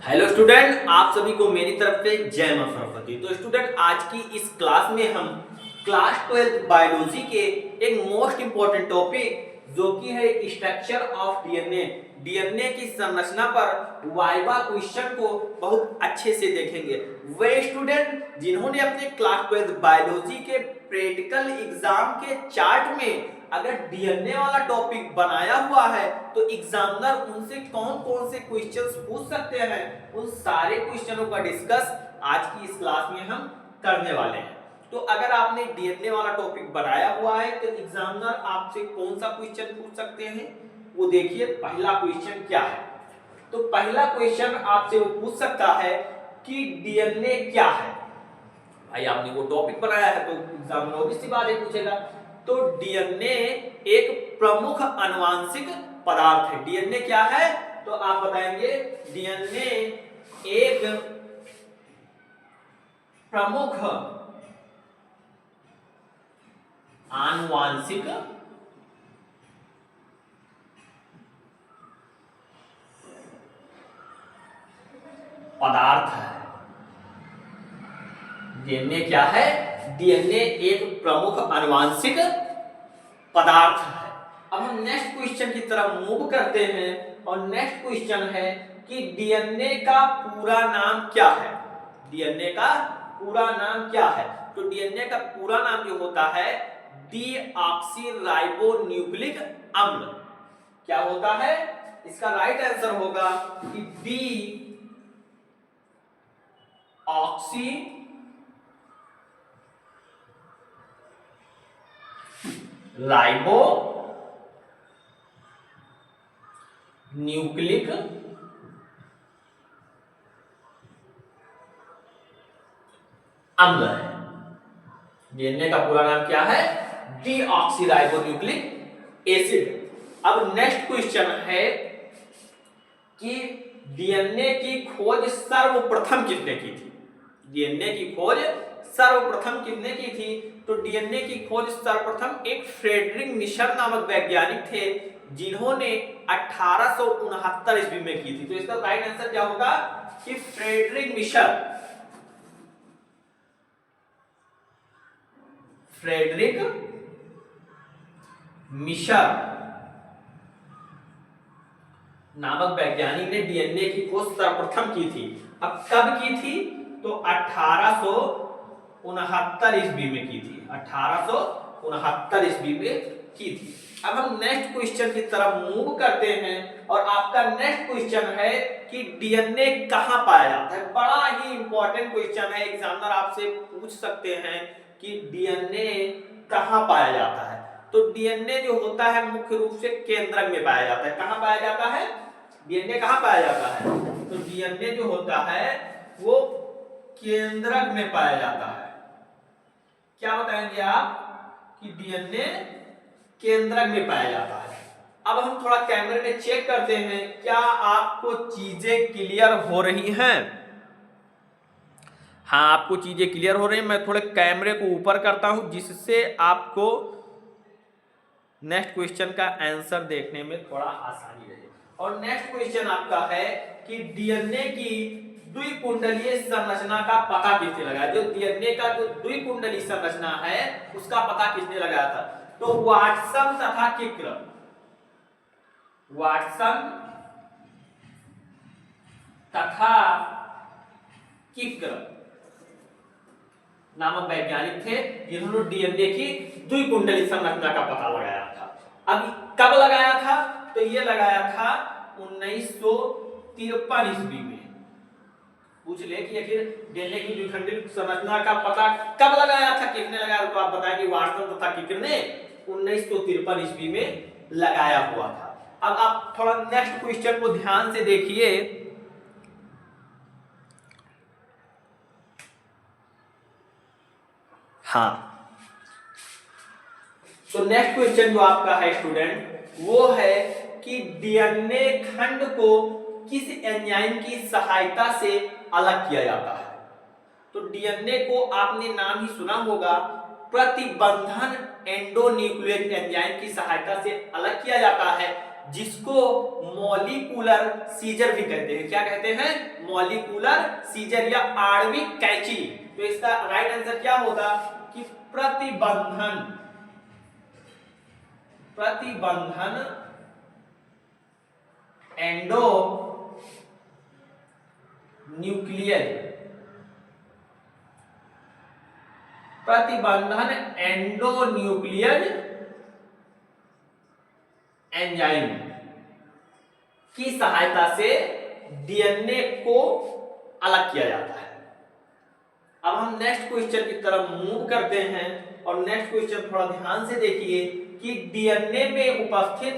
Hello student, आप सभी को मेरी तरफ से जय मां सरस्वती। तो स्टूडेंट, आज की इस क्लास में हम क्लास 12 बायोलॉजी के एक मोस्ट इंपॉर्टेंट टॉपिक जो कि है स्ट्रक्चर ऑफ डीएनए डीएनए की संरचना पर वाइवा क्वेश्चन को बहुत अच्छे से देखेंगे। वे स्टूडेंट जिन्होंने अपने क्लास 12 बायोलॉजी के प्रैक्टिकल एग्जाम के चार्ट में अगर डीएनए वाला टॉपिक बनाया हुआ है तो एग्जामिनर उनसे कौन कौन से क्वेश्चंस पूछ सकते हैं, उन सारे क्वेश्चनों का डिस्कस आज की इस क्लास में हम करने वाले हैं। तो अगर आपने डीएनए वाला टॉपिक बनाया हुआ है तो एग्जामिनर आपसे कौन सा क्वेश्चन पूछ सकते हैं वो देखिए। पहला क्वेश्चन क्या है? तो पहला क्वेश्चन आपसे वो पूछ सकता है कि डीएनए क्या है। भाई आपने वो टॉपिक बनाया है तो एग्जामिनर ऑब्वियस सी बात है पूछेगा। तो डीएनए एक प्रमुख आनुवांशिक पदार्थ है। डीएनए क्या है? तो आप बताएंगे डीएनए एक प्रमुख आनुवांशिक पदार्थ है। डीएनए क्या है? डीएनए एक प्रमुख आनुवांशिक पदार्थ है। अब हम नेक्स्ट क्वेश्चन की तरफ मूव करते हैं और नेक्स्ट क्वेश्चन है कि डीएनए का पूरा नाम क्या है। डीएनए का पूरा नाम क्या है? तो डीएनए का पूरा नाम जो होता है डीऑक्सीराइबोन्यूक्लिक अम्ल। क्या होता है? इसका राइट आंसर होगा कि डी ऑक्सी राइबो न्यूक्लिक अम्ल है। डीएनए का पूरा नाम क्या है? Deoxyribonucleic acid. अब नेक्स्ट क्वेश्चन है कि डीएनए की खोज सर्वप्रथम किसने की थी? डीएनए की खोज सर्वप्रथम किसने की थी? तो डीएनए की खोज सर्वप्रथम एक फ्रेडरिक मिशर नामक वैज्ञानिक थे जिन्होंने 1869 ईस्वी में की थी। तो इसका राइट आंसर क्या होगा कि फ्रेडरिक मिशर। फ्रेडरिक मिशर नामक वैज्ञानिक ने डीएनए की खोज सर्वप्रथम की थी। अब कब की थी? तो 1869 ईस्वी में की थी। 1869 ईस्वी में की थी। अब हम नेक्स्ट क्वेश्चन की तरफ मूव करते हैं और आपका नेक्स्ट क्वेश्चन है कि डीएनए कहां पाया जाता है। बड़ा ही इंपॉर्टेंट क्वेश्चन है, एग्जामिनर आपसे पूछ सकते हैं कि डीएनए कहां पाया जाता है। तो डीएनए जो होता है मुख्य रूप से केंद्रक में पाया जाता है। कहां पाया जाता है? डीएनए कहां पाया जाता है? तो डीएनए जो होता है वो केंद्रक में पाया जाता है। क्या बताएंगे आप कि डीएनए केंद्रक में पाया जाता है। अब हम थोड़ा कैमरे में चेक करते हैं, क्या आपको चीजें क्लियर हो रही हैं? हाँ, आपको चीजें क्लियर हो रही हैं। मैं थोड़े कैमरे को ऊपर करता हूं जिससे आपको नेक्स्ट क्वेश्चन का आंसर देखने में थोड़ा आसानी रहे। और नेक्स्ट क्वेश्चन आपका है कि डीएनए की द्विकुंडलीय संरचना का पता किसने लगाया? जो डीएनए का जो द्विकुंडलीय संरचना है उसका पता किसने लगाया था? तो वाटसन तथा किक्र। वाटसन तथा किक्र नामक वैज्ञानिक थे जिन्होंने डीएनए की द्विकुंडलीय संरचना का पता लगाया था। अब कब लगाया था? तो ये लगाया था 1953 ईस्वी में। पूछ ले कि आखिर डीएनए की द्विकुंडलीय संरचना का पता कब लगाया था, किसने लगाया? तो आप बताएंगे वाटसन तथा किक्र ने 1953 ईस्वी में लगाया हुआ था। अब आप थोड़ा नेक्स्ट क्वेश्चन को ध्यान से देखिए। हाँ, तो नेक्स्ट क्वेश्चन जो आपका है स्टूडेंट वो है कि डीएनए खंड को किस एंजाइम की सहायता से अलग किया जाता है? तो डीएनए को आपने नाम ही सुना होगा, प्रतिबंधन एंडोन्यूक्लिक एंजाइम की सहायता से अलग किया जाता है। जिसको मॉलिक्यूलर सीजर भी कहते हैं। क्या कहते हैं? मॉलिक्यूलर सीजर या आणविक कैंची। तो इसका राइट आंसर क्या होगा कि प्रतिबंधन एंडो न्यूक्लियर एंडोन्यूक्लियर एंजाइम की सहायता से डीएनए को अलग किया जाता है। अब हम नेक्स्ट क्वेश्चन की तरफ मूव करते हैं और नेक्स्ट क्वेश्चन थोड़ा ध्यान से देखिए कि डीएनए में उपस्थित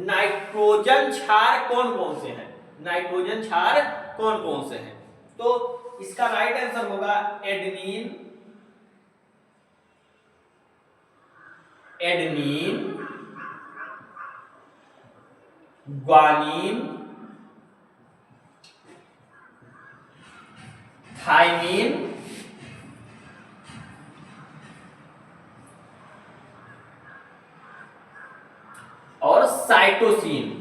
नाइट्रोजन क्षार कौन कौन से हैं। नाइट्रोजन क्षार कौन कौन से हैं? तो इसका राइट आंसर होगा एडेनिन, ग्वानिन, थाइमिन और cytosine.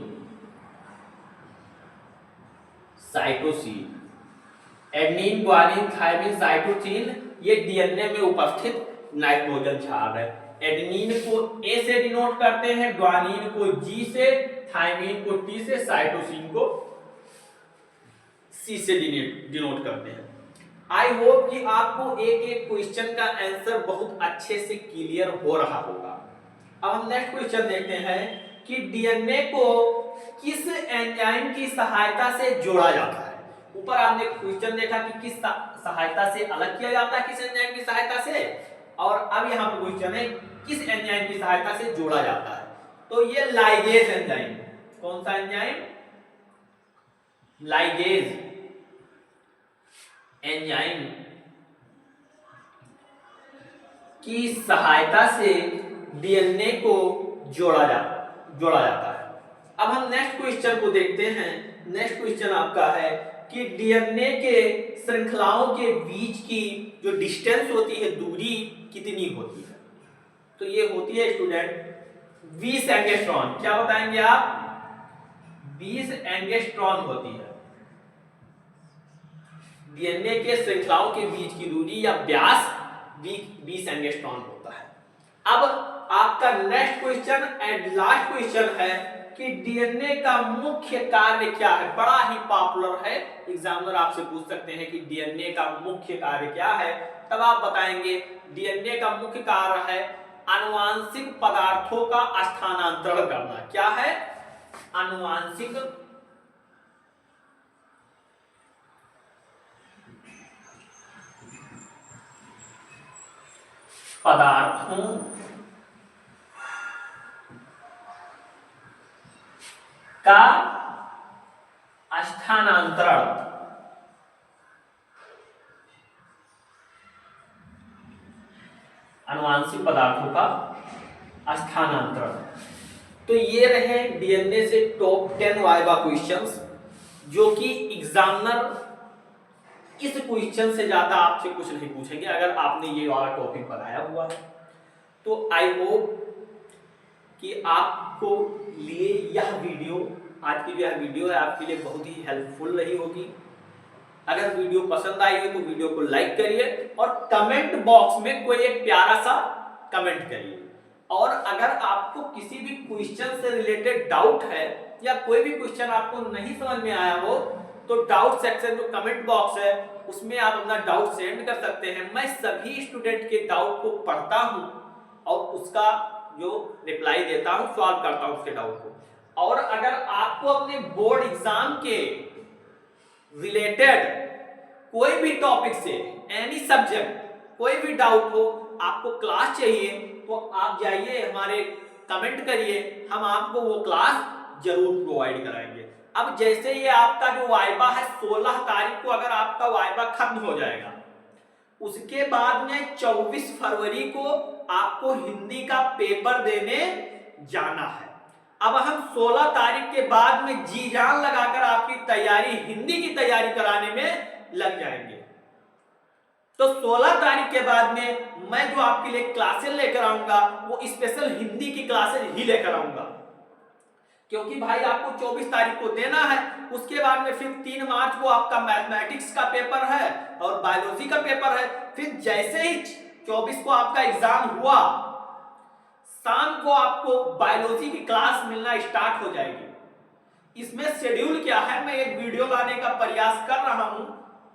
Adenine, guanine, thymine, cytosine ये डीएनए में उपस्थित नाइट्रोजन क्षार है। एडेनिन को ए से डिनोट करते हैं, ग्वानिन को जी से, थाइमिन को टी से, साइटोसिन को सी से डिनोट करते हैं। आई होप कि आपको एक एक क्वेश्चन का आंसर बहुत अच्छे से क्लियर हो रहा होगा। अब हम नेक्स्ट क्वेश्चन देखते हैं कि डीएनए को किस एंजाइम की सहायता से जोड़ा जाता है। ऊपर आपने क्वेश्चन देखा कि किस सहायता से अलग किया जाता है, किस एंजाइम की सहायता से, और अब यहाँ पर क्वेश्चन है किस एंजाइम की सहायता से जोड़ा जाता है। तो ये लाइगेज एंजाइम, कौन सा एंजाइम? लाइगेज एंजाइम की सहायता से डीएनए को जोड़ा जाता है। अब हम नेक्स्ट क्वेश्चन को देखते हैं। नेक्स्ट क्वेश्चन आपका है कि डीएनए के श्रृंखलाओं के बीच की जो डिस्टेंस होती है, दूरी कितनी होती है? तो ये होती है स्टूडेंट 20 एंगस्ट्रॉन। क्या बताएंगे आप? 20 एंगस्ट्रॉन होती है। डीएनए के श्रृंखलाओं के बीच की दूरी या व्यास 20 एंगस्ट्रॉन होता है। अब आपका next question and last question है कि डीएनए का मुख्य कार्य क्या है? बड़ा ही पॉपुलर है, एग्जामिनर आपसे पूछ सकते हैं कि डीएनए का मुख्य कार्य क्या है, तब आप बताएंगे डीएनए का मुख्य कार्य है आनुवांशिक पदार्थों का स्थानांतरण करना। क्या है? आनुवांशिक पदार्थों का स्थानांतरण। आनुवांशिक पदार्थों का स्थानांतरण। तो ये रहे डीएनए से टॉप 10 वाइवा क्वेश्चंस, जो कि एग्जामिनर इस क्वेश्चन से ज्यादा आपसे कुछ नहीं पूछेंगे अगर आपने ये वाला टॉपिक बनाया हुआ है। तो आई होप कि आपको लिए यह वीडियो, आज की जो यह वीडियो है, आपके लिए बहुत ही हेल्पफुल रही होगी। अगर वीडियो पसंद आई हो तो वीडियो को लाइक करिए और कमेंट बॉक्स में कोई एक प्यारा सा कमेंट करिए। और अगर आपको किसी भी क्वेश्चन से रिलेटेड डाउट है या कोई भी क्वेश्चन आपको नहीं समझ में आया हो तो डाउट सेक्शन जो कमेंट बॉक्स है उसमें आप अपना डाउट सेंड कर सकते हैं। मैं सभी स्टूडेंट के डाउट को पढ़ता हूं और उसका जो रिप्लाई देता हूं, सॉल्व करता हूं उसके डाउट को। और अगर आपको अपने बोर्ड एग्जाम के रिलेटेड कोई भी टॉपिक से, एनी सब्जेक्ट, कोई भी डाउट हो, आपको क्लास चाहिए तो आप जाइए, हमारे कमेंट करिए, हम आपको वो क्लास जरूर प्रोवाइड कराएंगे। अब जैसे ये आपका जो वाइवा है 16 तारीख को अगर आपका वाइवा खत्म हो जाएगा, उसके बाद में 24 फरवरी को आपको हिंदी का पेपर देने जाना है। अब हम 16 तारीख के बाद में जी जान लगाकर आपकी तैयारी, हिंदी की तैयारी कराने में लग जाएंगे। तो 16 तारीख के बाद में मैं जो आपके लिए क्लासेस लेकर आऊंगा वो स्पेशल हिंदी की क्लासेस ही लेकर आऊंगा। क्योंकि भाई आपको 24 तारीख को देना है। उसके बाद में फिर 3 मार्च को आपका मैथमेटिक्स का पेपर है और बायोलॉजी का पेपर है। फिर जैसे ही 24 को आपका एग्जाम हुआ, शाम को आपको बायोलॉजी की क्लास मिलना स्टार्ट हो जाएगी। इसमें शेड्यूल क्या है, मैं एक वीडियो लाने का प्रयास कर रहा हूं,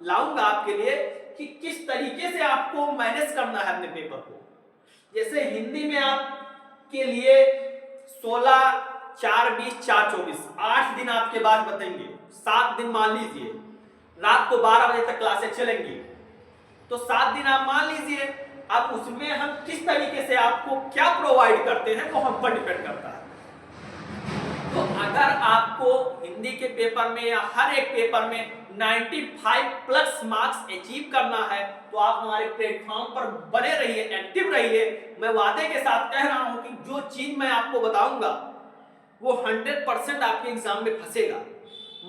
लाऊंगा आपके लिए कि किस तरीके से आपको मैनेज करना है अपने पेपर को। जैसे हिंदी में आपके लिए 16, 4, 20, 4, 24 8 दिन आपके बाद बताएंगे। 7 दिन मान लीजिए, रात को 12 बजे तक क्लासें चलेंगी, तो 7 दिन आप मान लीजिए। अब उसमें हम किस तरीके से आपको क्या प्रोवाइड करते हैं वो हम पर डिपेंड करता है। तो अगर आपको हिंदी के पेपर में या हर एक पेपर में 95+ मार्क्स अचीव करना है तो आप हमारे प्लेटफॉर्म पर बने रहिए, एक्टिव रहिए। मैं वादे के साथ कह रहा हूं कि जो चीज मैं आपको बताऊंगा वो 100% आपके एग्जाम में फंसेगा।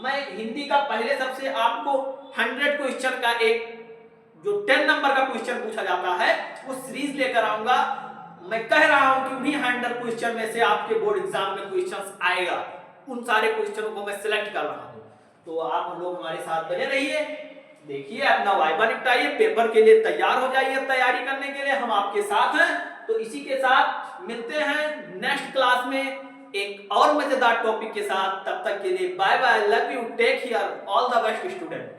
मैं हिंदी का पहले सबसे आपको 100 क्वेश्चन का एक जो 10 नंबर का क्वेश्चन पूछा जाता है वो सीरीज लेकर आऊंगा। मैं कह रहा हूं कि उन्हीं 100 क्वेश्चन में से आपके बोर्ड एग्जाम में क्वेश्चंस आएगा। उन सारे क्वेश्चनों को मैं सिलेक्ट कर रहा हूं, तो आप लोग हमारे साथ बने रहिए। देखिए, अपना वाइवा निपटाइए, पेपर के लिए तैयार हो जाइए। तैयारी करने के लिए हम आपके साथ हैं। तो इसी के साथ मिलते हैं नेक्स्ट क्लास में एक और मजेदार टॉपिक के साथ। तब तक के लिए bye bye, love you, take care, all the best student.